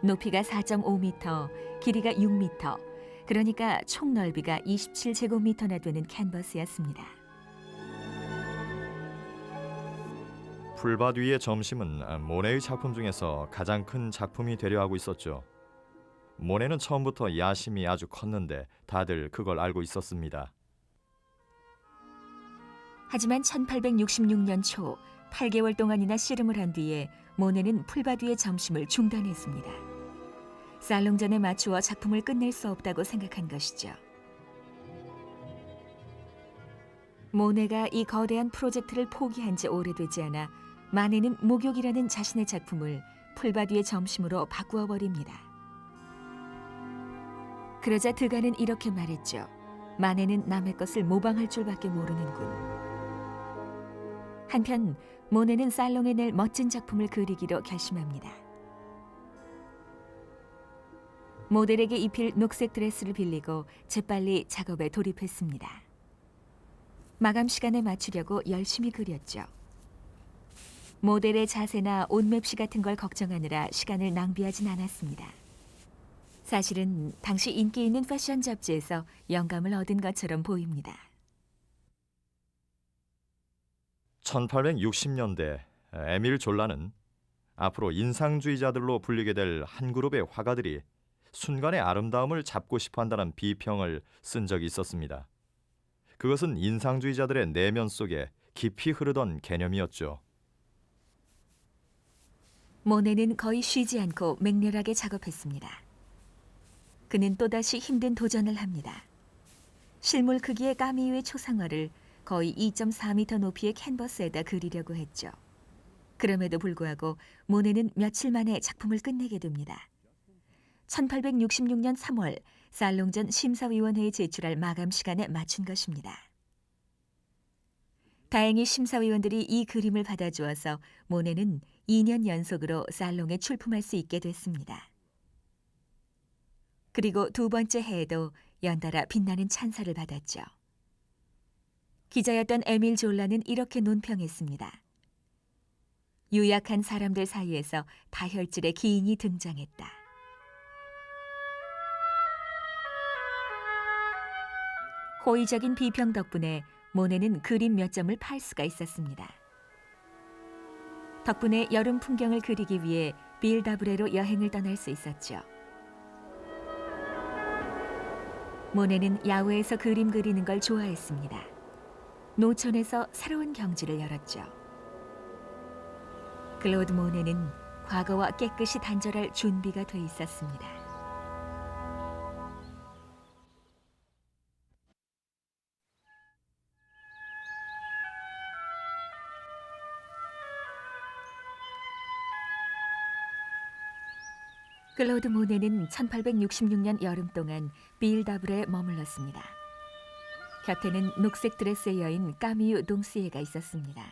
높이가 4.5m, 길이가 6m, 그러니까 총 넓이가 27제곱미터나 되는 캔버스였습니다. 풀밭 위의 점심은 모네의 작품 중에서 가장 큰 작품이 되려 하고 있었죠. 모네는 처음부터 야심이 아주 컸는데 다들 그걸 알고 있었습니다. 하지만 1866년 초 8개월 동안이나 씨름을 한 뒤에 모네는 풀밭 위의 점심을 중단했습니다. 살롱전에 맞추어 작품을 끝낼 수 없다고 생각한 것이죠. 모네가 이 거대한 프로젝트를 포기한 지 오래되지 않아 마네는 목욕이라는 자신의 작품을 풀밭 위의 점심으로 바꾸어 버립니다. 그러자 드가는 이렇게 말했죠. 마네는 남의 것을 모방할 줄밖에 모르는군. 한편 모네는 살롱에 낼 멋진 작품을 그리기로 결심합니다. 모델에게 입힐 녹색 드레스를 빌리고 재빨리 작업에 돌입했습니다. 마감 시간에 맞추려고 열심히 그렸죠. 모델의 자세나 옷맵시 같은 걸 걱정하느라 시간을 낭비하진 않았습니다. 사실은 당시 인기 있는 패션 잡지에서 영감을 얻은 것처럼 보입니다. 1860년대 에밀 졸라는 앞으로 인상주의자들로 불리게 될 한 그룹의 화가들이 순간의 아름다움을 잡고 싶어 한다는 비평을 쓴 적이 있었습니다. 그것은 인상주의자들의 내면 속에 깊이 흐르던 개념이었죠. 모네는 거의 쉬지 않고 맹렬하게 작업했습니다. 그는 또다시 힘든 도전을 합니다. 실물 크기의 까미유의 초상화를 거의 2.4m 높이의 캔버스에다 그리려고 했죠. 그럼에도 불구하고 모네는 며칠 만에 작품을 끝내게 됩니다. 1866년 3월 살롱전 심사위원회에 제출할 마감 시간에 맞춘 것입니다. 다행히 심사위원들이 이 그림을 받아주어서 모네는 2년 연속으로 살롱에 출품할 수 있게 됐습니다. 그리고 두 번째 해에도 연달아 빛나는 찬사를 받았죠. 기자였던 에밀 졸라는 이렇게 논평했습니다. 유약한 사람들 사이에서 다혈질의 기인이 등장했다. 호의적인 비평 덕분에 모네는 그림 몇 점을 팔 수가 있었습니다. 덕분에 여름 풍경을 그리기 위해 빌다브레로 여행을 떠날 수 있었죠. 모네는 야외에서 그림 그리는 걸 좋아했습니다. 노천에서 새로운 경지를 열었죠. 클로드 모네는 과거와 깨끗이 단절할 준비가 돼 있었습니다. 클로드 모네는 1866년 여름 동안 빌다브레에 머물렀습니다. 곁에는 녹색 드레스의 여인 까미유 동시에가 있었습니다.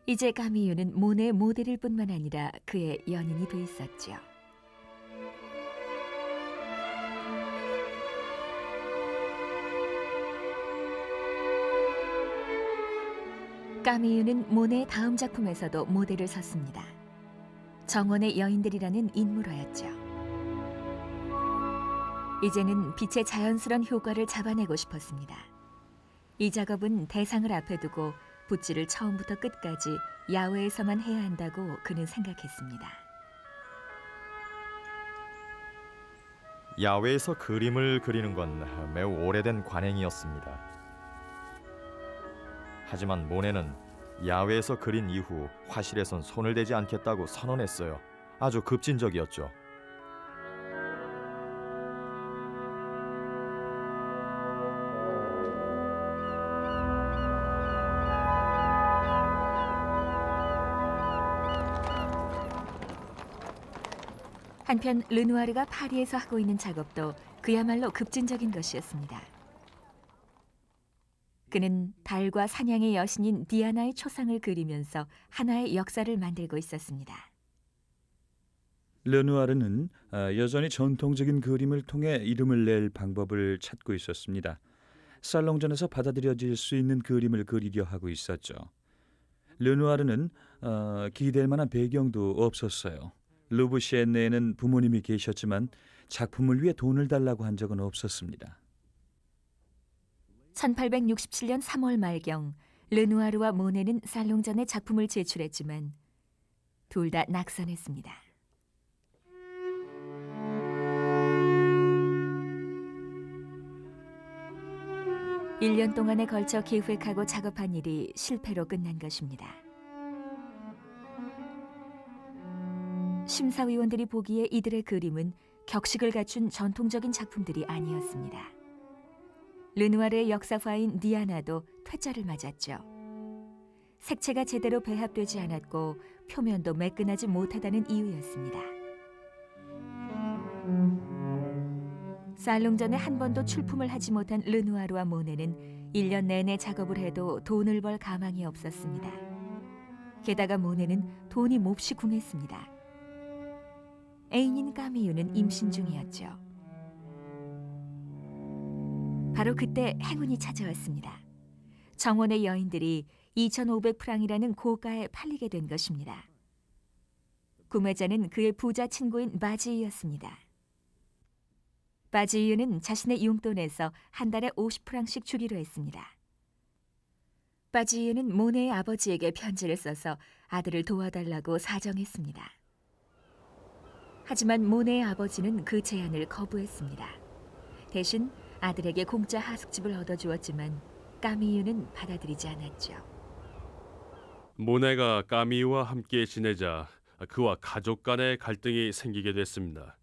이제 까미유는 모네의 모델일 뿐만 아니라 그의 연인이 돼 있었죠. 까미유는 모네의 다음 작품에서도 모델을 섰습니다. 정원의 여인들이라는 인물화였죠. 이제는 빛의 자연스러운 효과를 잡아내고 싶었습니다. 이 작업은 대상을 앞에 두고 붓질을 처음부터 끝까지 야외에서만 해야 한다고 그는 생각했습니다. 야외에서 그림을 그리는 건 매우 오래된 관행이었습니다. 하지만 모네는 야외에서 그린 이후 화실에선 손을 대지 않겠다고 선언했어요. 아주 급진적이었죠. 한편 르누아르가 파리에서 하고 있는 작업도 그야말로 급진적인 것이었습니다. 그는 달과 사냥의 여신인 디아나의 초상을 그리면서 하나의 역사를 만들고 있었습니다. 르누아르는 여전히 전통적인 그림을 통해 이름을 낼 방법을 찾고 있었습니다. 살롱전에서 받아들여질 수 있는 그림을 그리려 하고 있었죠. 르누아르는 기댈 만한 배경도 없었어요. 루브시엔네에는 부모님이 계셨지만 작품을 위해 돈을 달라고 한 적은 없었습니다. 1867년 3월 말경 르누아르와 모네는 살롱전에 작품을 제출했지만 둘 다 낙선했습니다. 일 년 동안에 걸쳐 기획하고 작업한 일이 실패로 끝난 것입니다. 심사위원들이 보기에 이들의 그림은 격식을 갖춘 전통적인 작품들이 아니었습니다. 르누아르의 역사화인 디아나도 퇴짜를 맞았죠. 색채가 제대로 배합되지 않았고 표면도 매끈하지 못하다는 이유였습니다. 살롱전에 한 번도 출품을 하지 못한 르누아르와 모네는 1년 내내 작업을 해도 돈을 벌 가망이 없었습니다. 게다가 모네는 돈이 몹시 궁했습니다. 애인인 까미유는 임신 중이었죠. 바로 그때 행운이 찾아왔습니다. 정원의 여인들이 2,500프랑이라는 고가에 팔리게 된 것입니다. 구매자는 그의 부자 친구인 바지이였습니다. 바지이유는 자신의 용돈에서 한 달에 50프랑씩 주기로 했습니다. 바지이유는 모네의 아버지에게 편지를 써서 아들을 도와달라고 사정했습니다. 하지만 모네의 아버지는 그 제안을 거부했습니다. 대신 아들에게 공짜 하숙집을 얻어주었지만 까미유는 받아들이지 않았죠. 모네가 까미유와 함께 지내자 그와 가족 간의 갈등이 생기게 됐습니다.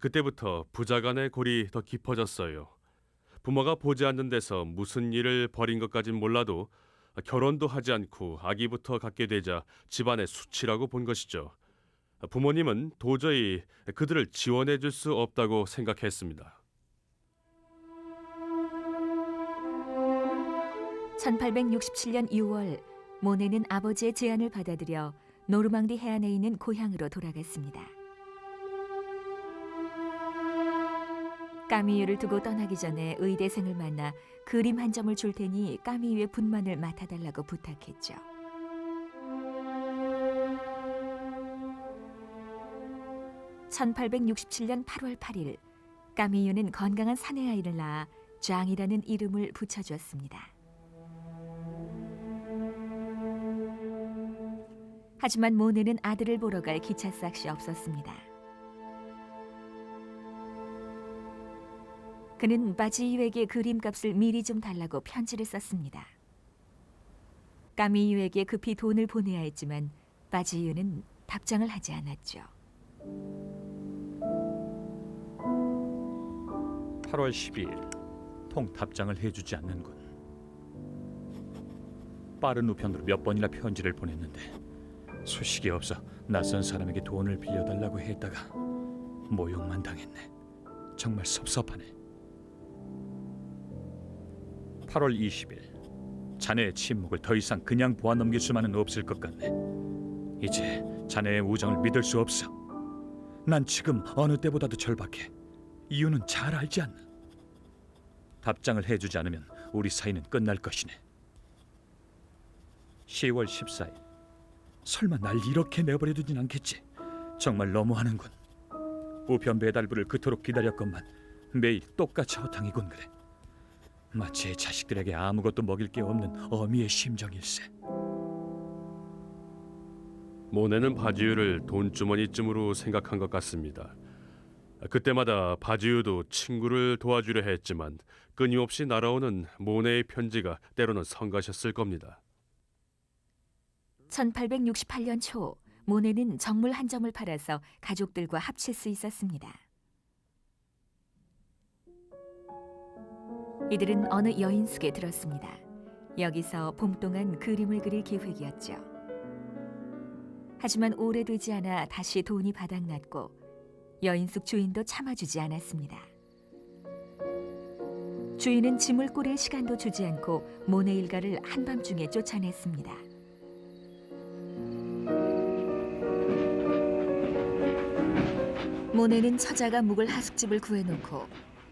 그때부터 부자 간의 골이 더 깊어졌어요. 부모가 보지 않는 데서 무슨 일을 벌인 것까진 몰라도 결혼도 하지 않고 아기부터 갖게 되자 집안의 수치라고 본 것이죠. 부모님은 도저히 그들을 지원해 줄 수 없다고 생각했습니다. 1867년 6월 모네는 아버지의 제안을 받아들여 노르망디 해안에 있는 고향으로 돌아갔습니다. 까미유를 두고 떠나기 전에 의대생을 만나 그림 한 점을 줄 테니 까미유의 분만을 맡아달라고 부탁했죠. (1867년 8월 8일) 까미유는 건강한 사내아이를 낳아 장이라는 이름을 붙여주었습니다. 하지만 모네는 아들을 보러 갈 기차 싹시 없었습니다. 그는 바지이유에게 그림값을 미리 좀 달라고 편지를 썼습니다. 까미유에게 급히 돈을 보내야 했지만 바지이유는 답장을 하지 않았죠. 8월 12일 통 답장을 해주지 않는군. 빠른 우편으로 몇 번이나 편지를 보냈는데 소식이 없어 낯선 사람에게 돈을 빌려달라고 했다가 모욕만 당했네. 정말 섭섭하네. 8월 20일 자네의 침묵을 더 이상 그냥 보아 넘길 수만은 없을 것 같네. 이제 자네의 우정을 믿을 수 없어. 난 지금 어느 때보다도 절박해. 이유는 잘 알지 않나. 답장을 해주지 않으면 우리 사이는 끝날 것이네. 10월 14일 설마 날 이렇게 내버려 두진 않겠지. 정말 너무하는군. 우편 배달부를 그토록 기다렸건만 매일 똑같이 허탕이군. 그래. 마치 자식들에게 아무것도 먹일 게 없는 어미의 심정일세. 모네는 바지유를 돈주머니쯤으로 생각한 것 같습니다. 그때마다 바지유도 친구를 도와주려 했지만 끊임없이 날아오는 모네의 편지가 때로는 성가셨을 겁니다. 1868년 초 모네는 정물 한 점을 팔아서 가족들과 합칠 수 있었습니다. 이들은 어느 여인숙에 들었습니다. 여기서 봄 동안 그림을 그릴 계획이었죠. 하지만 오래되지 않아 다시 돈이 바닥났고 여인숙 주인도 참아주지 않았습니다. 주인은 짐을 꾸릴 시간도 주지 않고 모네 일가를 한밤중에 쫓아냈습니다. 모네는 처자가 묵을 하숙집을 구해놓고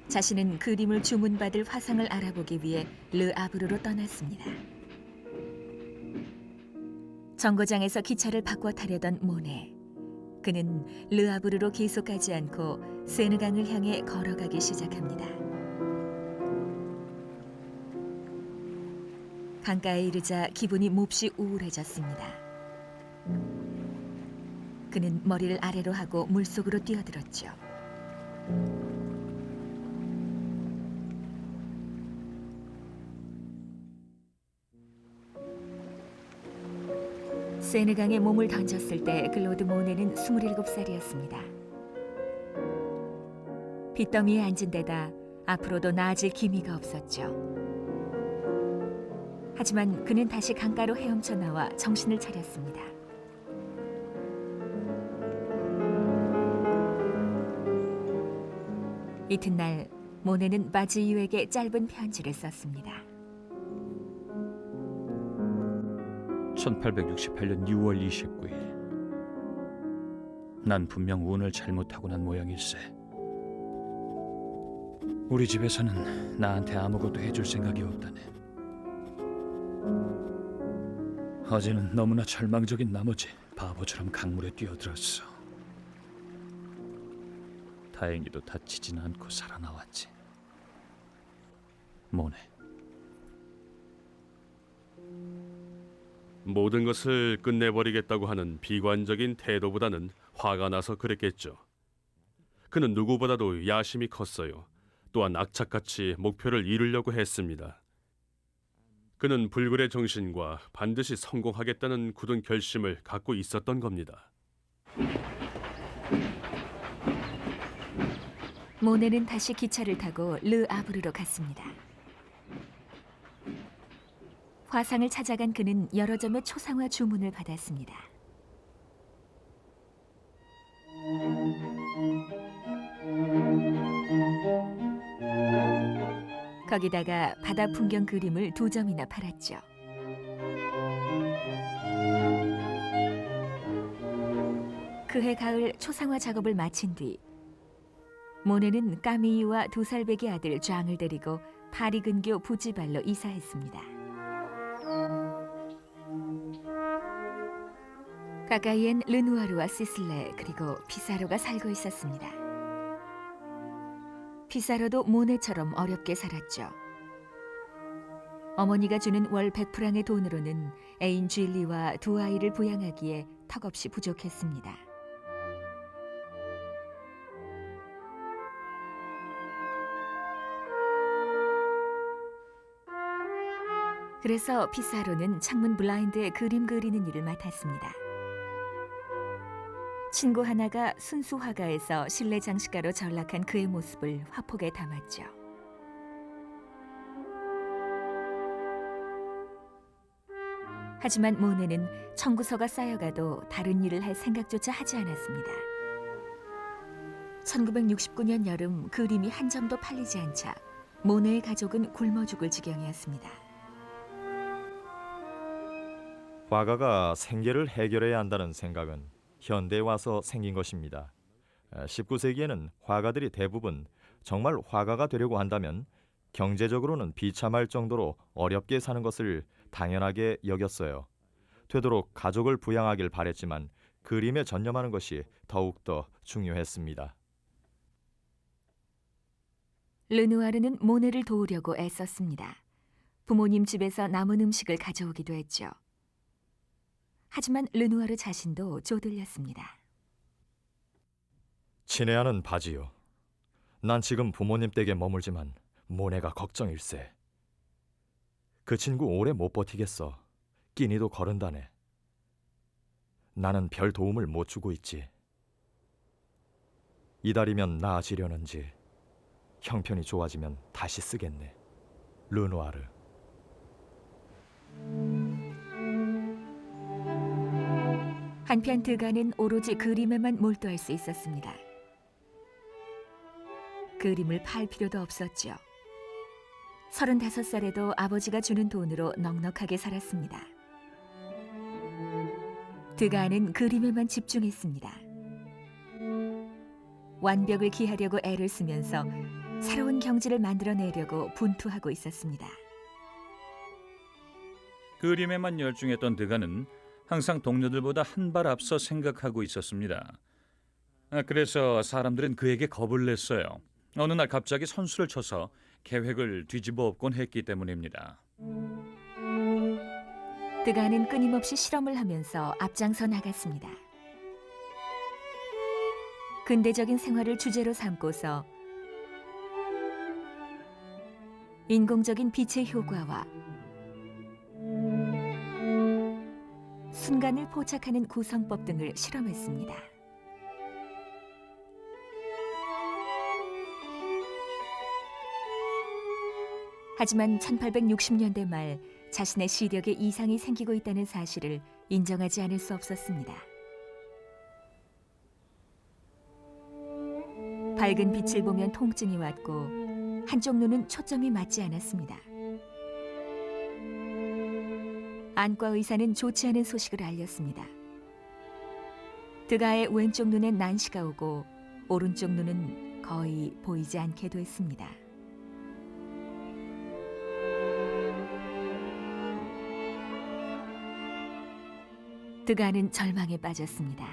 자신은 그림을 주문받을 화상을 알아보기 위해 르아브르로 떠났습니다. 정거장에서 기차를 바꿔 타려던 모네. 그는 르아브르로 계속 가지 않고 세느강을 향해 걸어가기 시작합니다. 강가에 이르자 기분이 몹시 우울해졌습니다. 그는 머리를 아래로 하고 물속으로 뛰어들었죠. 세느강에 몸을 던졌을 때 클로드 모네는 27살이었습니다. 빚더미에 앉은 데다 앞으로도 나아질 기미가 없었죠. 하지만 그는 다시 강가로 헤엄쳐 나와 정신을 차렸습니다. 이튿날 모네는 바지유에게 짧은 편지를 썼습니다. 1868년 6월 29일. 난 분명 운을 잘못하고 난 모양일세. 우리 집에서는 나한테 아무것도 해줄 생각이 없다네. 어제는 너무나 절망적인 나머지 바보처럼 강물에 뛰어들었어. 다행히도 다치지는 않고 살아나왔지. 모네. 모든 것을 끝내버리겠다고 하는 비관적인 태도보다는 화가 나서 그랬겠죠. 그는 누구보다도 야심이 컸어요. 또한 악착같이 목표를 이루려고 했습니다. 그는 불굴의 정신과 반드시 성공하겠다는 굳은 결심을 갖고 있었던 겁니다. 모네는 다시 기차를 타고 르아브르로 갔습니다. 화상을 찾아간 그는 여러 점의 초상화 주문을 받았습니다. 거기다가 바다 풍경 그림을 2점이나 팔았죠. 그해 가을 초상화 작업을 마친 뒤 모네는 까미이와 2살배기 아들 쟈을 데리고 파리 근교 부지발로 이사했습니다. 가까이엔 르누아르와 시슬레 그리고 피사로가 살고 있었습니다. 피사로도 모네처럼 어렵게 살았죠. 어머니가 주는 월 100프랑의 돈으로는 애인 쥘리와 2아이를 부양하기에 턱없이 부족했습니다. 그래서 피사로는 창문 블라인드에 그림 그리는 일을 맡았습니다. 친구 하나가 순수 화가에서 실내 장식가로 전락한 그의 모습을 화폭에 담았죠. 하지만 모네는 청구서가 쌓여가도 다른 일을 할 생각조차 하지 않았습니다. 1969년 여름 그림이 한 점도 팔리지 않자 모네의 가족은 굶어 죽을 지경이었습니다. 화가가 생계를 해결해야 한다는 생각은 현대에 와서 생긴 것입니다. 19세기에는 화가들이 대부분 정말 화가가 되려고 한다면 경제적으로는 비참할 정도로 어렵게 사는 것을 당연하게 여겼어요. 되도록 가족을 부양하길 바랬지만 그림에 전념하는 것이 더욱더 중요했습니다. 르누아르는 모네를 도우려고 애썼습니다. 부모님 집에서 남은 음식을 가져오기도 했죠. 하지만 르누아르 자신도 쪼들렸습니다. 친애하는 바지요. 난 지금 부모님 댁에 머물지만 모네가 걱정일세. 그 친구 오래 못 버티겠어. 끼니도 거른다네. 나는 별 도움을 못 주고 있지. 이달이면 나아지려는지 형편이 좋아지면 다시 쓰겠네. 르누아르. 한편 드가는 오로지 그림에만 몰두할 수 있었습니다. 그림을 팔 필요도 없었죠. 35살에도 아버지가 주는 돈으로 넉넉하게 살았습니다. 드가는 그림에만 집중했습니다. 완벽을 기하려고 애를 쓰면서 새로운 경지를 만들어내려고 분투하고 있었습니다. 그림에만 열중했던 드가는 항상 동료들보다 한 발 앞서 생각하고 있었습니다. 그래서 사람들은 그에게 겁을 냈어요. 어느 날 갑자기 선수를 쳐서 계획을 뒤집어 엎곤 했기 때문입니다. 드가는 끊임없이 실험을 하면서 앞장서 나갔습니다. 근대적인 생활을 주제로 삼고서 인공적인 빛의 효과와 순간을 포착하는 구성법 등을 실험했습니다. 하지만 1860년대 말 자신의 시력에 이상이 생기고 있다는 사실을 인정하지 않을 수 없었습니다. 밝은 빛을 보면 통증이 왔고 한쪽 눈은 초점이 맞지 않았습니다. 안과 의사는 좋지 않은 소식을 알렸습니다. 드가의 왼쪽 눈엔 난시가 오고 오른쪽 눈은 거의 보이지 않게 됐습니다. 드가는 절망에 빠졌습니다.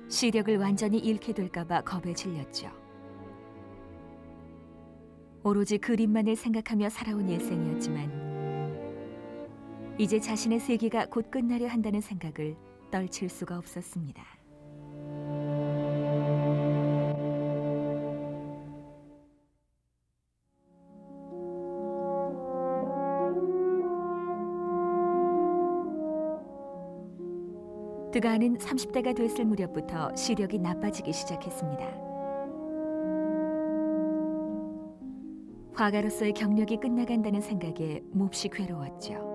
시력을 완전히 잃게 될까 봐 겁에 질렸죠. 오로지 그림만을 생각하며 살아온 일생이었지만 이제 자신의 세계가 곧 끝나려 한다는 생각을 떨칠 수가 없었습니다. 드가는 30대가 됐을 무렵부터 시력이 나빠지기 시작했습니다. 화가로서의 경력이 끝나간다는 생각에 몹시 괴로웠죠.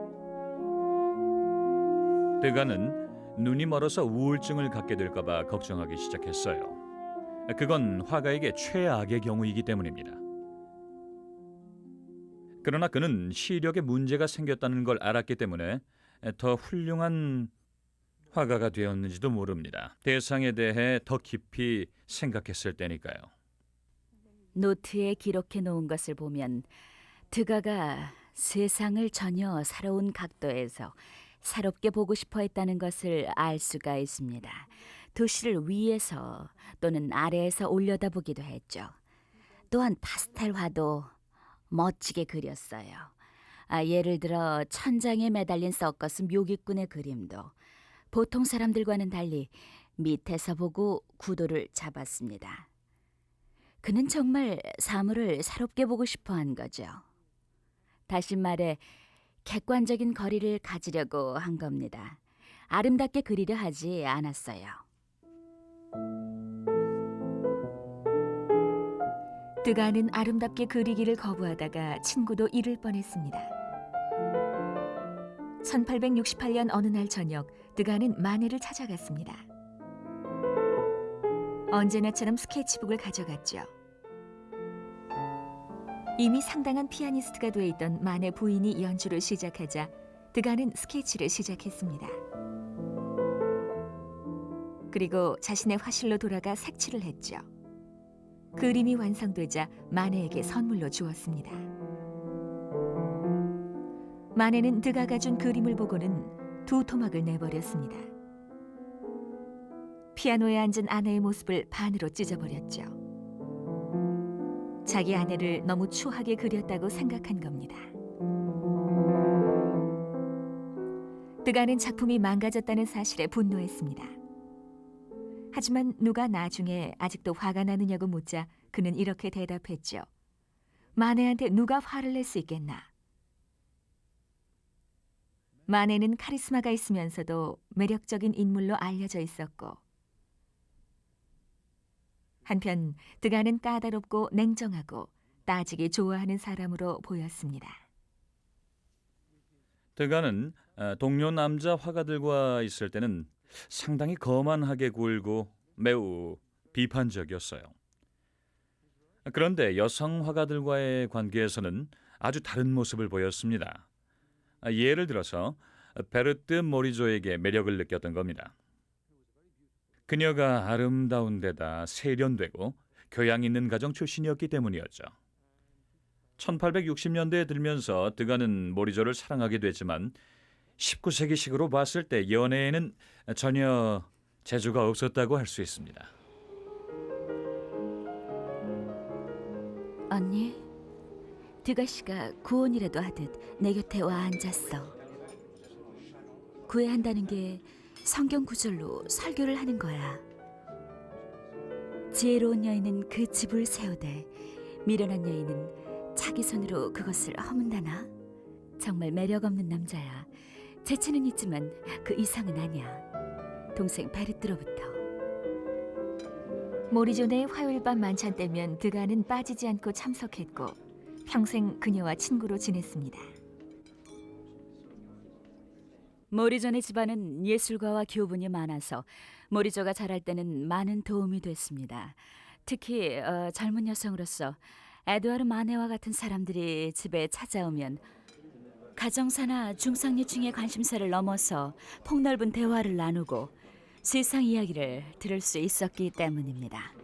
드가는 눈이 멀어서 우울증을 갖게 될까 봐 걱정하기 시작했어요. 그건 화가에게 최악의 경우이기 때문입니다. 그러나 그는 시력에 문제가 생겼다는 걸 알았기 때문에 더 훌륭한 화가가 되었는지도 모릅니다. 대상에 대해 더 깊이 생각했을 때니까요. 노트에 기록해 놓은 것을 보면 드가가 세상을 전혀 새로운 각도에서 새롭게 보고 싶어 했다는 것을 알 수가 있습니다. 도시를 위에서 또는 아래에서 올려다보기도 했죠. 또한 파스텔화도 멋지게 그렸어요. 예를 들어 천장에 매달린 서커스 묘기꾼의 그림도 보통 사람들과는 달리 밑에서 보고 구도를 잡았습니다. 그는 정말 사물을 새롭게 보고 싶어 한 거죠. 다시 말해 객관적인 거리를 가지려고 한 겁니다. 아름답게 그리려 하지 않았어요. 드가는 아름답게 그리기를 거부하다가 친구도 잃을 뻔했습니다. 1868년 어느 날 저녁 드가는 마네를 찾아갔습니다. 언제나처럼 스케치북을 가져갔죠. 이미 상당한 피아니스트가 돼 있던 마네 부인이 연주를 시작하자 드가는 스케치를 시작했습니다. 그리고 자신의 화실로 돌아가 색칠을 했죠. 그림이 완성되자 마네에게 선물로 주었습니다. 마네는 드가가 준 그림을 보고는 두 토막을 내버렸습니다. 피아노에 앉은 아내의 모습을 반으로 찢어버렸죠. 자기 아내를 너무 추하게 그렸다고 생각한 겁니다. 드가는 작품이 망가졌다는 사실에 분노했습니다. 하지만 누가 나중에 아직도 화가 나느냐고 묻자 그는 이렇게 대답했죠. 마네한테 누가 화를 낼 수 있겠나? 마네는 카리스마가 있으면서도 매력적인 인물로 알려져 있었고 한편 드가는 까다롭고 냉정하고 따지기 좋아하는 사람으로 보였습니다. 드가는 동료 남자 화가들과 있을 때는 상당히 거만하게 굴고 매우 비판적이었어요. 그런데 여성 화가들과의 관계에서는 아주 다른 모습을 보였습니다. 예를 들어서 베르트 모리조에게 매력을 느꼈던 겁니다. 그녀가 아름다운 데다 세련되고 교양 있는 가정 출신이었기 때문이었죠. 1860년대에 들면서 드가는 모리조를 사랑하게 됐지만 19세기식으로 봤을 때 연애에는 전혀 재주가 없었다고 할 수 있습니다. 언니, 드가 씨가 구원이라도 하듯 내 곁에 와 앉았어. 구애한다는 게 성경 구절로 설교를 하는 거야. 지혜로운 여인은 그 집을 세우되 미련한 여인은 자기 손으로 그것을 허문다나. 정말 매력 없는 남자야. 재치는 있지만 그 이상은 아니야. 동생 베르트로부터. 모리조네의 화요일 밤 만찬 때면 드가는 빠지지 않고 참석했고 평생 그녀와 친구로 지냈습니다. 모리존의 집안은 예술가와 교분이 많아서 모리조가 자랄 때는 많은 도움이 됐습니다. 특히 젊은 여성으로서 에드와르 마네와 같은 사람들이 집에 찾아오면 가정사나 중상류층의 관심사를 넘어서 폭넓은 대화를 나누고 세상 이야기를 들을 수 있었기 때문입니다.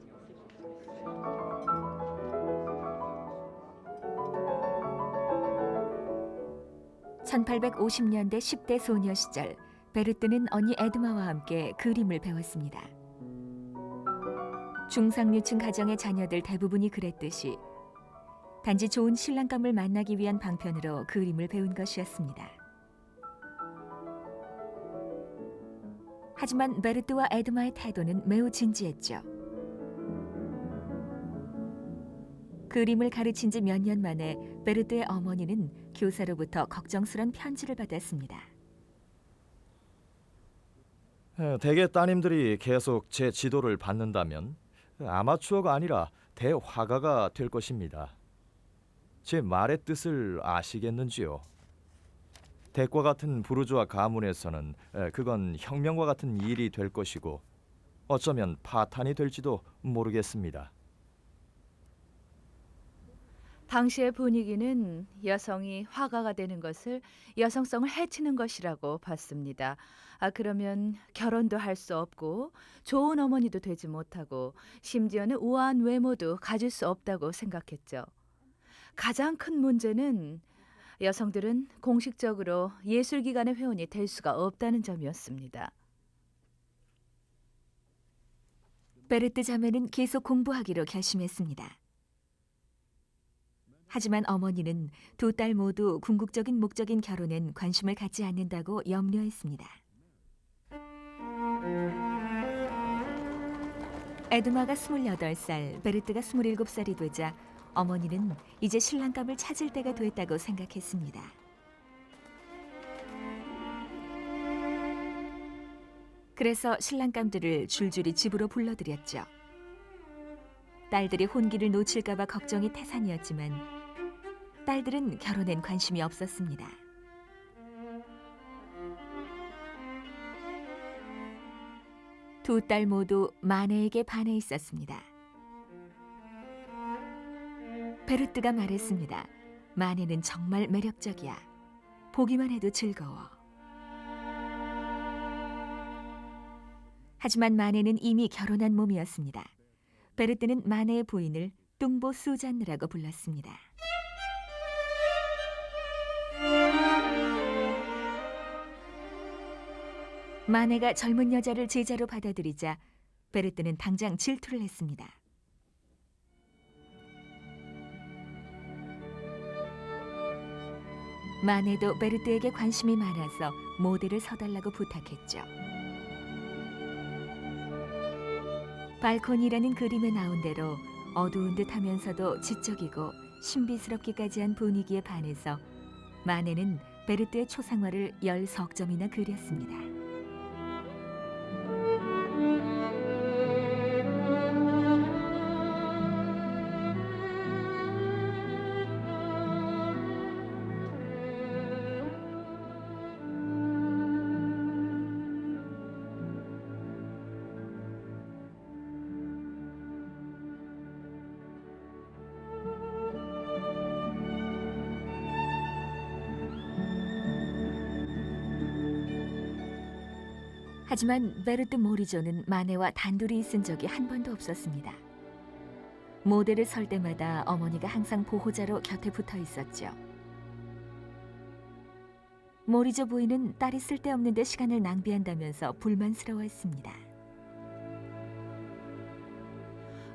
(1850년대) 10대 소녀 시절 베르트는 언니 에드마와 함께 그림을 배웠습니다. 중상류층 가정의 자녀들 대부분이 그랬듯이 단지 좋은 신랑감을 만나기 위한 방편으로 그림을 배운 것이었습니다. 하지만 베르트와 에드마의 태도는 매우 진지했죠. 그림을 가르친 지 몇 년 만에 베르트의 어머니는 교사로부터 걱정스런 편지를 받았습니다. 대개 따님들이 계속 제 지도를 받는다면 아마추어가 아니라 대화가가 될 것입니다. 제 말의 뜻을 아시겠는지요? 댁과 같은 부르주아 가문에서는 그건 혁명과 같은 일이 될 것이고 어쩌면 파탄이 될지도 모르겠습니다. 당시의 분위기는 여성이 화가가 되는 것을 여성성을 해치는 것이라고 봤습니다. 그러면 결혼도 할 수 없고 좋은 어머니도 되지 못하고 심지어는 우아한 외모도 가질 수 없다고 생각했죠. 가장 큰 문제는 여성들은 공식적으로 예술기관의 회원이 될 수가 없다는 점이었습니다. 베르트 자매는 계속 공부하기로 결심했습니다. 하지만 어머니는 두 딸 모두 궁극적인 목적인 결혼엔 관심을 갖지 않는다고 염려했습니다. 에드마가 28살, 베르트가 27살이 되자 어머니는 이제 신랑감을 찾을 때가 됐다고 생각했습니다. 그래서 신랑감들을 줄줄이 집으로 불러들였죠. 딸들이 혼기를 놓칠까 봐 걱정이 태산이었지만 딸들은 결혼엔 관심이 없었습니다. 두 딸 모두 마네에게 반해 있었습니다. 베르트가 말했습니다. 마네는 정말 매력적이야. 보기만 해도 즐거워. 하지만 마네는 이미 결혼한 몸이었습니다. 베르트는 마네의 부인을 뚱보 수잔느라고 불렀습니다. 마네가 젊은 여자를 제자로 받아들이자 베르트는 당장 질투를 했습니다. 마네도 베르트에게 관심이 많아서 모델을 서달라고 부탁했죠. 발코니라는 그림에 나온 대로 어두운 듯 하면서도 지적이고 신비스럽기까지 한 분위기에 반해서 마네는 베르트의 초상화를 10석점이나 그렸습니다. 하지만 베르트 모리조는 마네와 단둘이 있은 적이 한 번도 없었습니다. 모델을 설 때마다 어머니가 항상 보호자로 곁에 붙어 있었죠. 모리조 부인은 딸이 쓸데없는 데 시간을 낭비한다면서 불만스러워했습니다.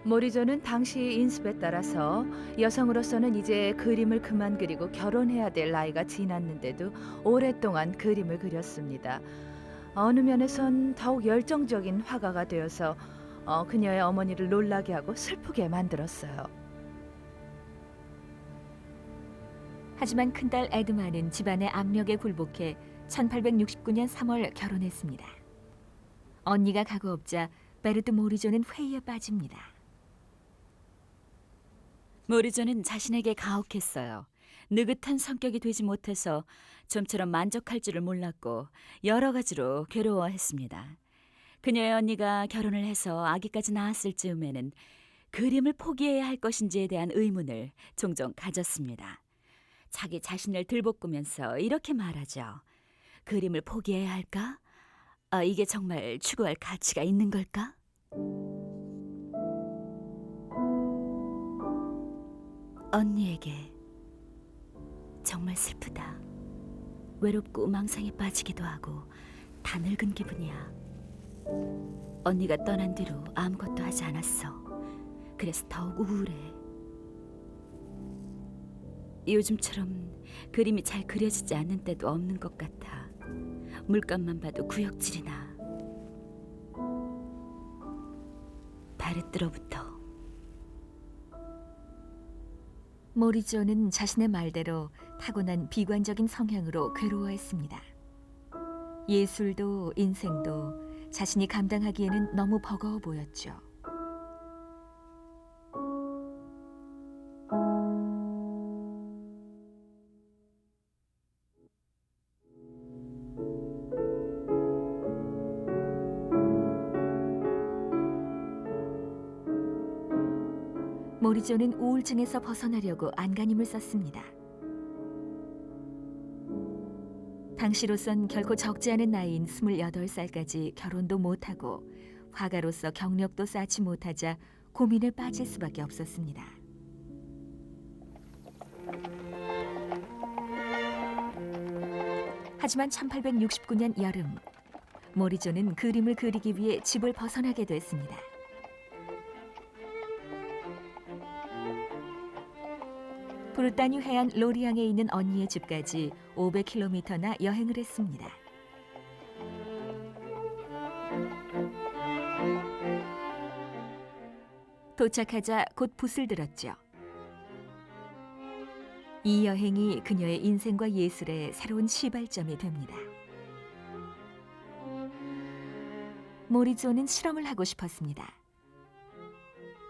모리조는 당시 인습에 따라서 여성으로서는 이제 그림을 그만 그리고 결혼해야 될 나이가 지났는데도 오랫동안 그림을 그렸습니다. 어느 면에선 더욱 열정적인 화가가 되어서 그녀의 어머니를 놀라게 하고 슬프게 만들었어요. 하지만 큰딸 에드마는 집안의 압력에 굴복해 1869년 3월 결혼했습니다. 언니가 가고 없자 베르트 모리조는 회의에 빠집니다. 모리조는 자신에게 가혹했어요. 느긋한 성격이 되지 못해서 좀처럼 만족할 줄을 몰랐고 여러 가지로 괴로워했습니다. 그녀의 언니가 결혼을 해서 아기까지 낳았을 즈음에는 그림을 포기해야 할 것인지에 대한 의문을 종종 가졌습니다. 자기 자신을 들볶으면서 이렇게 말하죠. 그림을 포기해야 할까? 이게 정말 추구할 가치가 있는 걸까? 언니에게 정말 슬프다. 외롭고 망상에 빠지기도 하고 다 늙은 기분이야. 언니가 떠난 뒤로 아무것도 하지 않았어. 그래서 더욱 우울해. 요즘처럼 그림이 잘 그려지지 않는 때도 없는 것 같아. 물감만 봐도 구역질이 나. 바르뜨로부터. 모리조는 자신의 말대로 타고난 비관적인 성향으로 괴로워했습니다. 예술도 인생도 자신이 감당하기에는 너무 버거워 보였죠. 모리조는 우울증에서 벗어나려고 안간힘을 썼습니다. 당시로선 결코 적지 않은 나이인 28살까지 결혼도 못하고 화가로서 경력도 쌓지 못하자 고민에 빠질 수밖에 없었습니다. 하지만 1869년 여름, 모리조는 그림을 그리기 위해 집을 벗어나게 됐습니다. 브르타뉴 해안 로리앙에 있는 언니의 집까지 500km나 여행을 했습니다. 도착하자 곧 붓을 들었죠. 이 여행이 그녀의 인생과 예술의 새로운 시발점이 됩니다. 모리조는 실험을 하고 싶었습니다.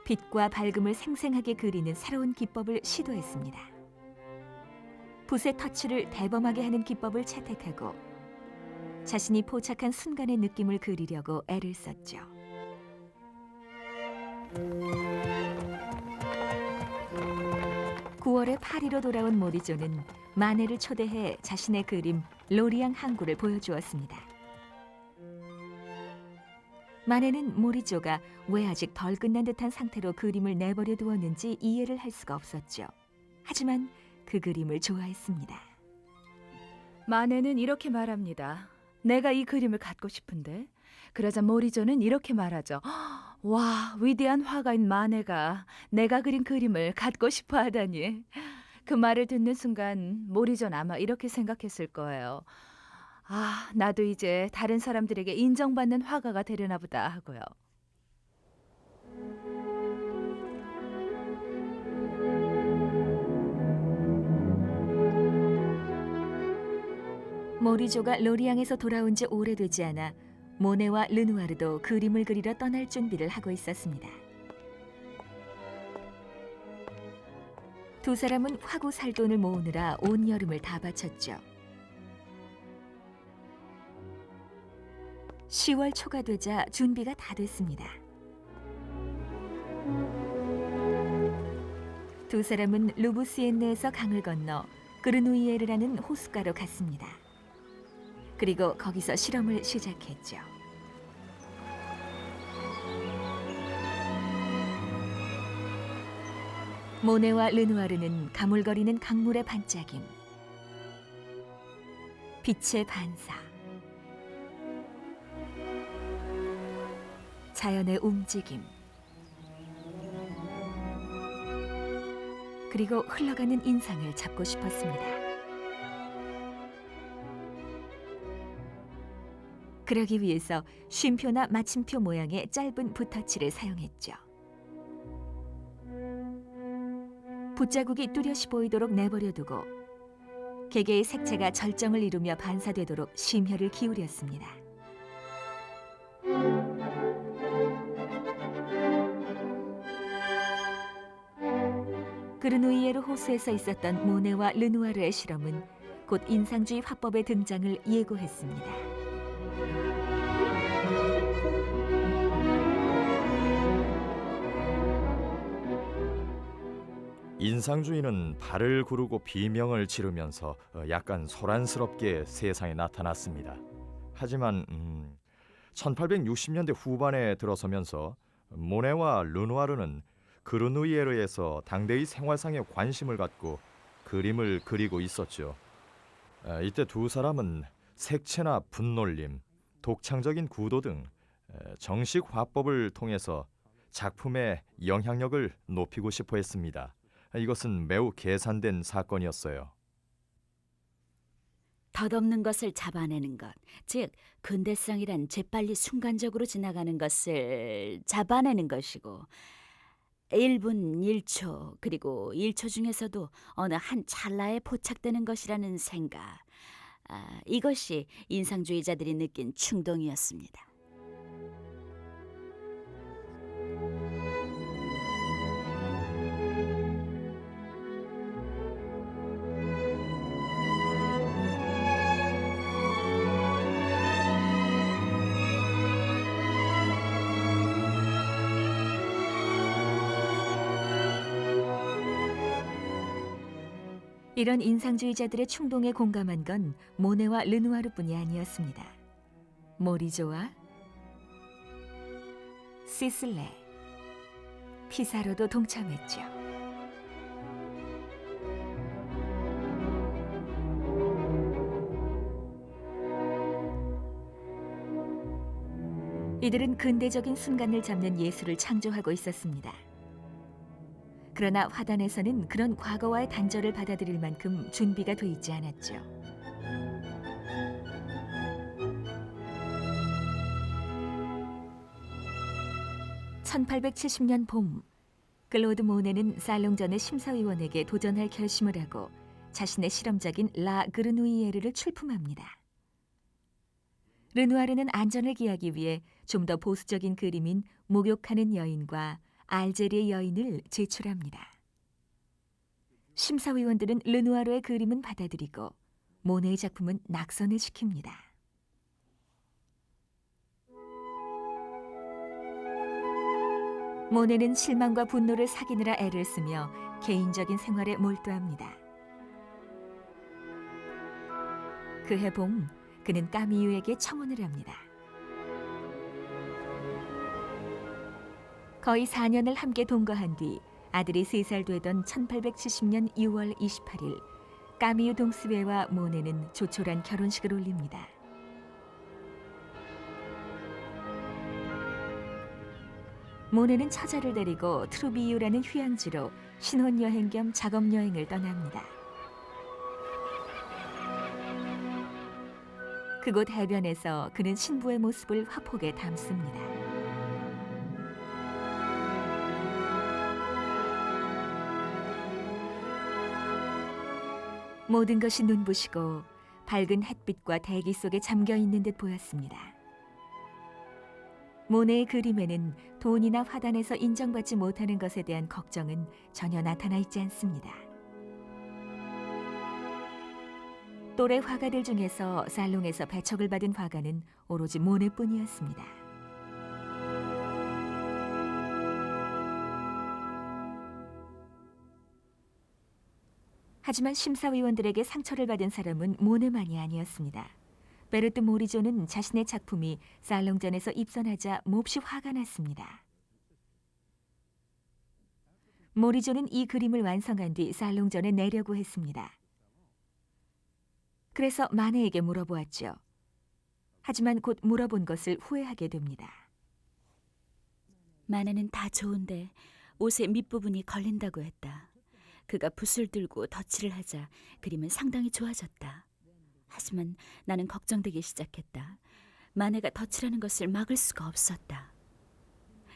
빛과 밝음을 생생하게 그리는 새로운 기법을 시도했습니다. 붓의 터치를 대범하게 하는 기법을 채택하고 자신이 포착한 순간의 느낌을 그리려고 애를 썼죠. (9월에) 파리로 돌아온 모리조는 마네를 초대해 자신의 그림 로리앙 항구를 보여주었습니다. 마네는 모리조가 왜 아직 덜 끝난 듯한 상태로 그림을 내버려 두었는지 이해를 할 수가 없었죠. 하지만 그 그림을 좋아했습니다. 마네는 이렇게 말합니다. 내가 이 그림을 갖고 싶은데. 그러자 모리조는 이렇게 말하죠. 와, 위대한 화가인 마네가 내가 그린 그림을 갖고 싶어 하다니. 그 말을 듣는 순간 모리조는 아마 이렇게 생각했을 거예요. 아, 나도 이제 다른 사람들에게 인정받는 화가가 되려나 보다 하고요. 모리조가 로리앙에서 돌아온 지 오래되지 않아 모네와 르누아르도 그림을 그리러 떠날 준비를 하고 있었습니다. 두 사람은 화구 살 돈을 모으느라 온 여름을 다 바쳤죠. 10월 초가 되자 준비가 다 됐습니다. 두 사람은 루부시엔네에서 강을 건너 그르누이에르라는 호숫가로 갔습니다. 그리고 거기서 실험을 시작했죠. 모네와 르누아르는 가물거리는 강물의 반짝임, 빛의 반사, 자연의 움직임, 그리고 흘러가는 인상을 잡고 싶었습니다. 그러기 위해서 쉼표나 마침표 모양의 짧은 붓터치를 사용했죠. 붓자국이 뚜렷이 보이도록 내버려 두고 개개의 색채가 절정을 이루며 반사되도록 심혈을 기울였습니다. 그르누이에르 호수에서 있었던 모네와 르누아르의 실험은 곧 인상주의 화법의 등장을 예고했습니다. 인상주의는 발을 구르고 비명을 지르면서 약간 소란스럽게 세상에 나타났습니다. 하지만 1860년대 후반에 들어서면서 모네와 르누아르는 그르누이에르에서 당대의 생활상에 관심을 갖고 그림을 그리고 있었죠. 이때 두 사람은 색채나 붓놀림, 독창적인 구도 등 정식 화법을 통해서 작품의 영향력을 높이고 싶어 했습니다. 이것은 매우 계산된 사건이었어요. 덧없는 것을 잡아내는 것, 즉 근대성이란 재빨리 순간적으로 지나가는 것을 잡아내는 것이고 1분 1초 그리고 1초 중에서도 어느 한 찰나에 포착되는 것이라는 생각, 이것이 인상주의자들이 느낀 충동이었습니다. 이런 인상주의자들의 충동에 공감한 건 모네와 르누아르뿐이 아니었습니다. 모리조와 시슬레, 피사로도 동참했죠. 이들은 근대적인 순간을 잡는 예술을 창조하고 있었습니다. 그러나 화단에서는 그런 과거와의 단절을 받아들일 만큼 준비가 돼 있지 않았죠. (1870년) 봄, 클로드 모네는 살롱전의 심사위원에게 도전할 결심을 하고 자신의 실험작인 라 그르누이에르를 출품합니다. 르누아르는 안전을 기하기 위해 좀 더 보수적인 그림인 목욕하는 여인과 알제리의 여인을 제출합니다. 심사위원들은 르누아르의 그림은 받아들이고 모네의 작품은 낙선을 시킵니다. 모네는 실망과 분노를 삭이느라 애를 쓰며 개인적인 생활에 몰두합니다. 그해 봄, 그는 까미유에게 청혼을 합니다. 거의 4년을 함께 동거한 뒤 아들이 3살 되던 1870년 6월 28일 까미유 동스베와 모네는 조촐한 결혼식을 올립니다. 모네는 처자를 데리고 트루비유라는 휴양지로 신혼여행 겸 작업여행을 떠납니다. 그곳 해변에서 그는 신부의 모습을 화폭에 담습니다. 모든 것이 눈부시고 밝은 햇빛과 대기 속에 잠겨 있는 듯 보였습니다. 모네의 그림에는 돈이나 화단에서 인정받지 못하는 것에 대한 걱정은 전혀 나타나 있지 않습니다. 또래 화가들 중에서 살롱에서 배척을 받은 화가는 오로지 모네뿐이었습니다. 하지만 심사위원들에게 상처를 받은 사람은 모네만이 아니었습니다. 베르트 모리조는 자신의 작품이 살롱전에서 입선하자 몹시 화가 났습니다. 모리조는 이 그림을 완성한 뒤 살롱전에 내려고 했습니다. 그래서 마네에게 물어보았죠. 하지만 곧 물어본 것을 후회하게 됩니다. 마네는 다 좋은데 옷의 밑부분이 걸린다고 했다. 그가 붓을 들고 덧칠을 하자 그림은 상당히 좋아졌다. 하지만 나는 걱정되기 시작했다. 마네가 덧칠하는 것을 막을 수가 없었다.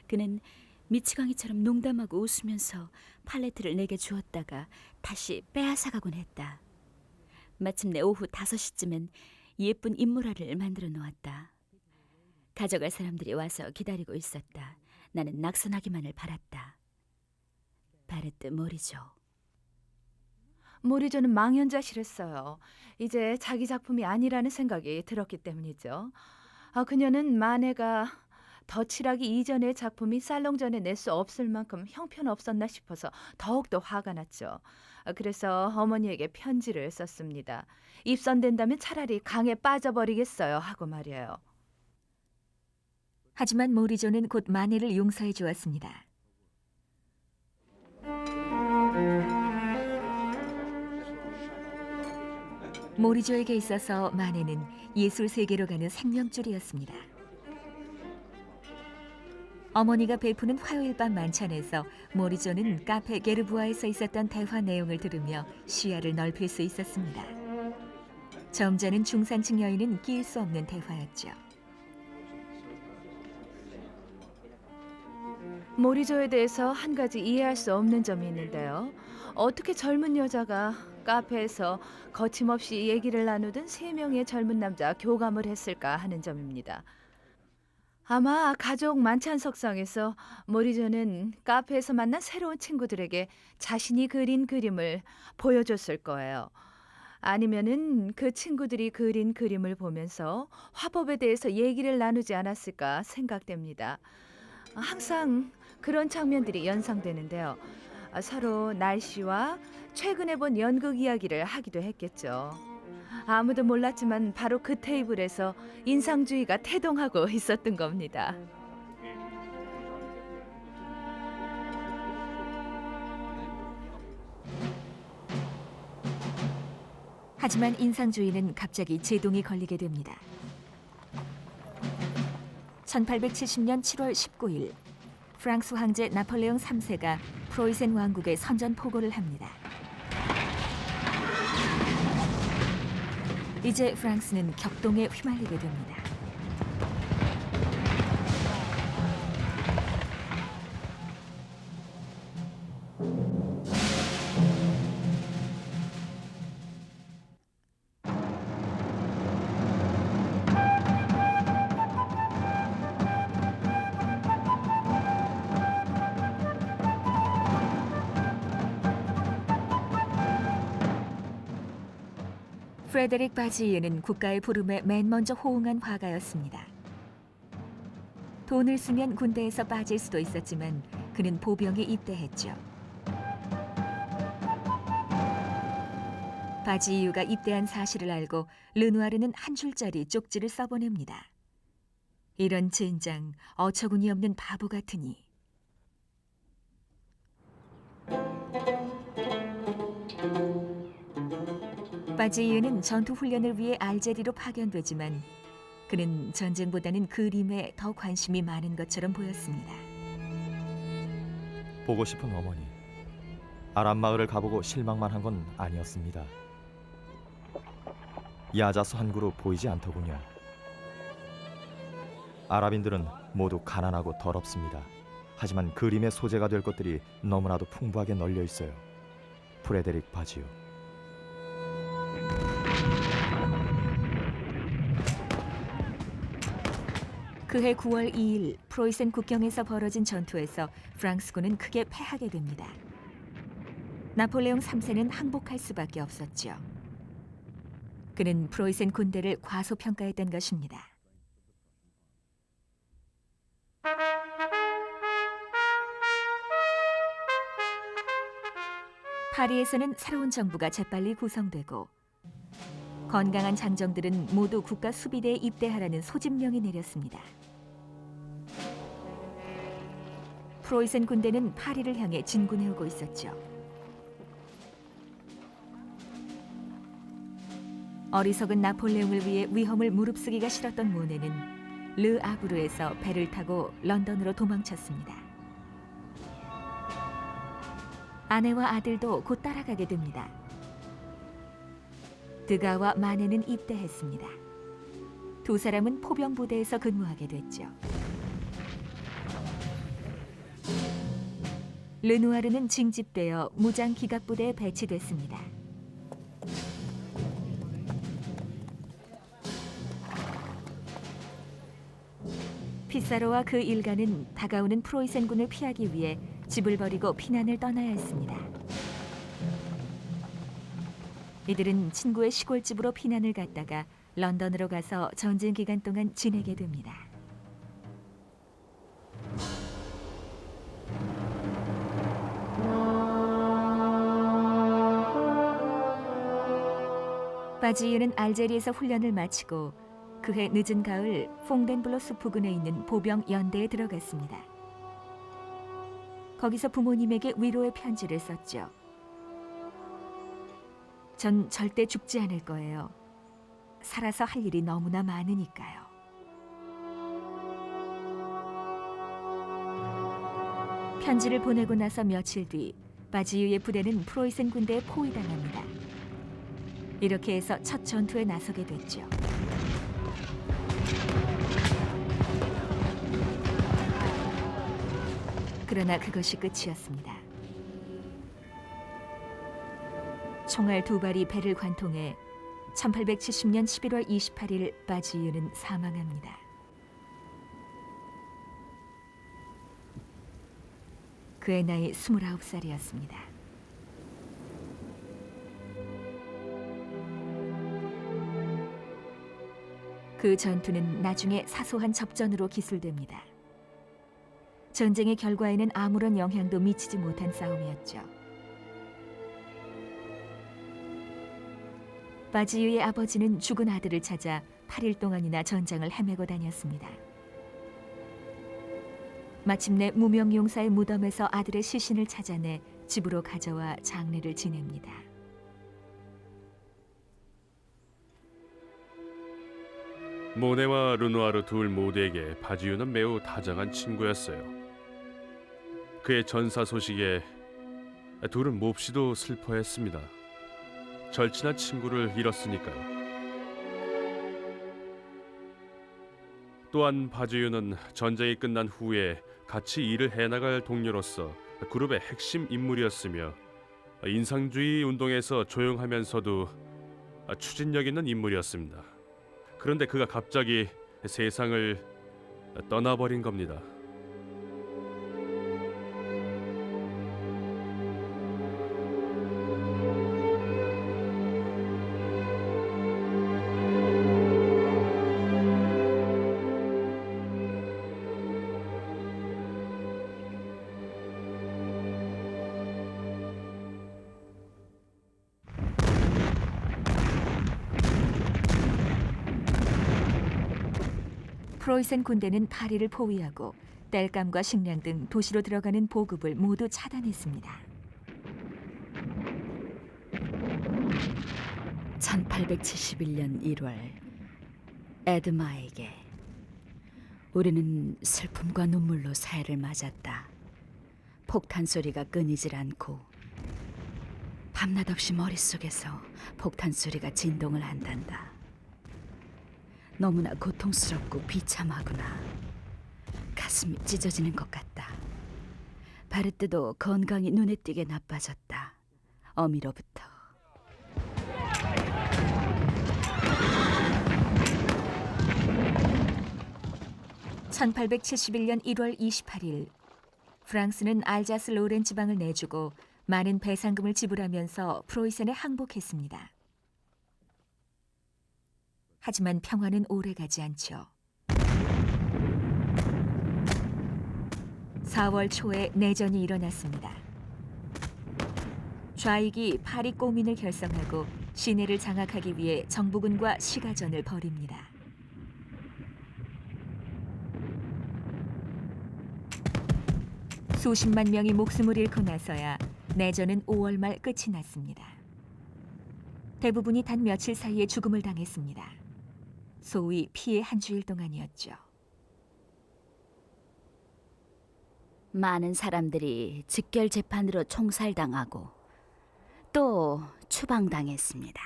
그는 미치광이처럼 농담하고 웃으면서 팔레트를 내게 주었다가 다시 빼앗아가곤 했다. 마침내 오후 5시쯤엔 예쁜 인물화를 만들어 놓았다. 가져갈 사람들이 와서 기다리고 있었다. 나는 낙선하기만을 바랐다. 바르트 모리조. 모리조는 망연자실했어요. 이제 자기 작품이 아니라는 생각이 들었기 때문이죠. 그녀는 마네가 덧칠하기 이전의 작품이 살롱전에 낼 수 없을 만큼 형편없었나 싶어서 더욱더 화가 났죠. 그래서 어머니에게 편지를 썼습니다. 입선된다면 차라리 강에 빠져버리겠어요 하고 말이에요. 하지만 모리조는 곧 마네를 용서해 주었습니다. 모리조에게 있어서 마네는 예술 세계로 가는 생명줄이었습니다. 어머니가 베푸는 화요일 밤 만찬에서 모리조는 카페 게르부아에서 있었던 대화 내용을 들으며 시야를 넓힐 수 있었습니다. 점잖은 중산층 여인은 끼일 수 없는 대화였죠. 모리조에 대해서 한 가지 이해할 수 없는 점이 있는데요. 어떻게 젊은 여자가 카페에서 거침없이 얘기를 나누던 3명의 젊은 남자 교감을 했을까 하는 점입니다. 아마 가족 만찬석상에서 모리조는 카페에서 만난 새로운 친구들에게 자신이 그린 그림을 보여줬을 거예요. 아니면은 그 친구들이 그린 그림을 보면서 화법에 대해서 얘기를 나누지 않았을까 생각됩니다. 항상 그런 장면들이 연상되는데요. 서로 날씨와 최근에 본 연극 이야기를 하기도 했겠죠. 아무도 몰랐지만 바로 그 테이블에서 인상주의가 태동하고 있었던 겁니다. 하지만 인상주의는 갑자기 제동이 걸리게 됩니다. 1870년 7월 19일 프랑스 황제 나폴레옹 3세가 프로이센 왕국에 선전포고를 합니다. 이제 프랑스는 격동에 휘말리게 됩니다. 프레데릭 바지이유는 국가의 부름에 맨 먼저 호응한 화가였습니다. 돈을 쓰면 군대에서 빠질 수도 있었지만 그는 보병에 입대했죠. 바지이유가 입대한 사실을 알고 르누아르는 한 줄짜리 쪽지를 써보냅니다. 이런 젠장, 어처구니 없는 바보 같으니. 바지이유는 전투 훈련을 위해 알제리로 파견되지만 그는 전쟁보다는 그림에 더 관심이 많은 것처럼 보였습니다. 보고 싶은 어머니. 아랍 마을을 가보고 실망만 한 건 아니었습니다. 야자수 한 그루 보이지 않더군요. 아랍인들은 모두 가난하고 더럽습니다. 하지만 그림의 소재가 될 것들이 너무나도 풍부하게 널려 있어요. 프레데릭 바지유. 그해 9월 2일 프로이센 국경에서 벌어진 전투에서 프랑스군은 크게 패하게 됩니다. 나폴레옹 3세는 항복할 수밖에 없었죠. 그는 프로이센 군대를 과소평가했던 것입니다. 파리에서는 새로운 정부가 재빨리 구성되고 건강한 장정들은 모두 국가 수비대에 입대하라는 소집령이 내렸습니다. 프로이센 군대는 파리를 향해 진군해오고 있었죠. 어리석은 나폴레옹을 위해 위험을 무릅쓰기가 싫었던 모네는 르 아브르에서 배를 타고 런던으로 도망쳤습니다. 아내와 아들도 곧 따라가게 됩니다. 드가와 마네는 입대했습니다. 두 사람은 포병 부대에서 근무하게 됐죠. 르누아르는 징집되어 무장 기갑 부대에 배치됐습니다. 피사로와 그 일가는 다가오는 프로이센군을 피하기 위해 집을 버리고 피난을 떠나야 했습니다. 이들은 친구의 시골집으로 피난을 갔다가 런던으로 가서 전쟁 기간 동안 지내게 됩니다. 바지유는 알제리에서 훈련을 마치고 그해 늦은 가을 퐁덴블로스 부근에 있는 보병 연대에 들어갔습니다. 거기서 부모님에게 위로의 편지를 썼죠. 전 절대 죽지 않을 거예요. 살아서 할 일이 너무나 많으니까요. 편지를 보내고 나서 며칠 뒤 바지유의 부대는 프로이센 군대에 포위당합니다. 이렇게 해서 첫 전투에 나서게 됐죠. 그러나 그것이 끝이었습니다. 총알 2발이 배를 관통해 1870년 11월 28일 바지유는 사망합니다. 그의 나이 29살이었습니다. 그 전투는 나중에 사소한 접전으로 기술됩니다. 전쟁의 결과에는 아무런 영향도 미치지 못한 싸움이었죠. 바지유의 아버지는 죽은 아들을 찾아 8일 동안이나 전장을 헤매고 다녔습니다. 마침내 무명용사의 무덤에서 아들의 시신을 찾아내 집으로 가져와 장례를 지냅니다. 모네와 르누아르 둘 모두에게 바지유는 매우 다정한 친구였어요. 그의 전사 소식에 둘은 몹시도 슬퍼했습니다. 절친한 친구를 잃었으니까요. 또한 바지유는 전쟁이 끝난 후에 같이 일을 해나갈 동료로서 그룹의 핵심 인물이었으며 인상주의 운동에서 조용하면서도 추진력 있는 인물이었습니다. 그런데 그가 갑자기 세상을 떠나버린 겁니다. 프로이센 군대는 파리를 포위하고 땔감과 식량 등 도시로 들어가는 보급을 모두 차단했습니다. 1871년 1월 에드마에게 우리는 슬픔과 눈물로 새해를 맞았다. 폭탄 소리가 끊이질 않고 밤낮 없이 머릿속에서 폭탄 소리가 진동을 한단다. 너무나 고통스럽고 비참하구나. 가슴이 찢어지는 것 같다. 바르뜨도 건강이 눈에 띄게 나빠졌다. 어미로부터. (1871년 1월 28일) 프랑스는 알자스 로렌 지방을 내주고 많은 배상금을 지불하면서 프로이센에 항복했습니다. 하지만 평화는 오래가지 않죠. 4월 초에 내전이 일어났습니다. 좌익이 파리 꼬민을 결성하고 시내를 장악하기 위해 정부군과 시가전을 벌입니다. 수십만 명이 목숨을 잃고 나서야 내전은 5월 말 끝이 났습니다. 대부분이 단 며칠 사이에 죽음을 당했습니다. 소위 피해 한 주일 동안이었죠. 많은 사람들이 즉결 재판으로 총살당하고 또 추방당했습니다.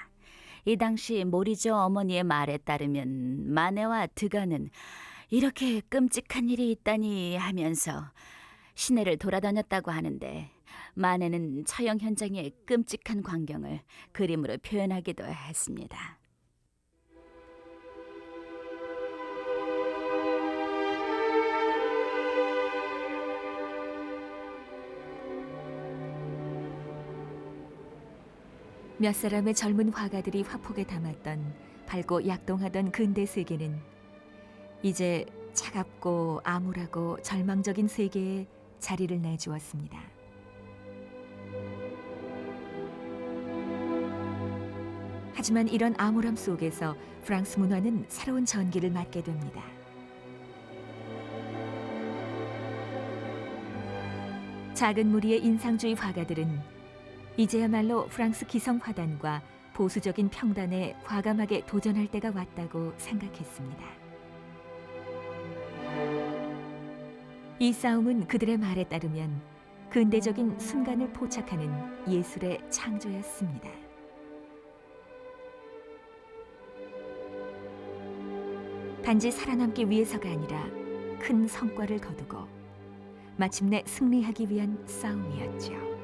이 당시 모리조 어머니의 말에 따르면 마네와 드가는 이렇게 끔찍한 일이 있다니 하면서 시내를 돌아다녔다고 하는데, 마네는 처형 현장의 끔찍한 광경을 그림으로 표현하기도 했습니다. 몇 사람의 젊은 화가들이 화폭에 담았던 밝고 약동하던 근대 세계는 이제 차갑고 암울하고 절망적인 세계에 자리를 내주었습니다. 하지만 이런 암울함 속에서 프랑스 문화는 새로운 전기를 맞게 됩니다. 작은 무리의 인상주의 화가들은 이제야말로 프랑스 기성 화단과 보수적인 평단에 과감하게 도전할 때가 왔다고 생각했습니다. 이 싸움은 그들의 말에 따르면 근대적인 순간을 포착하는 예술의 창조였습니다. 단지 살아남기 위해서가 아니라 큰 성과를 거두고 마침내 승리하기 위한 싸움이었죠.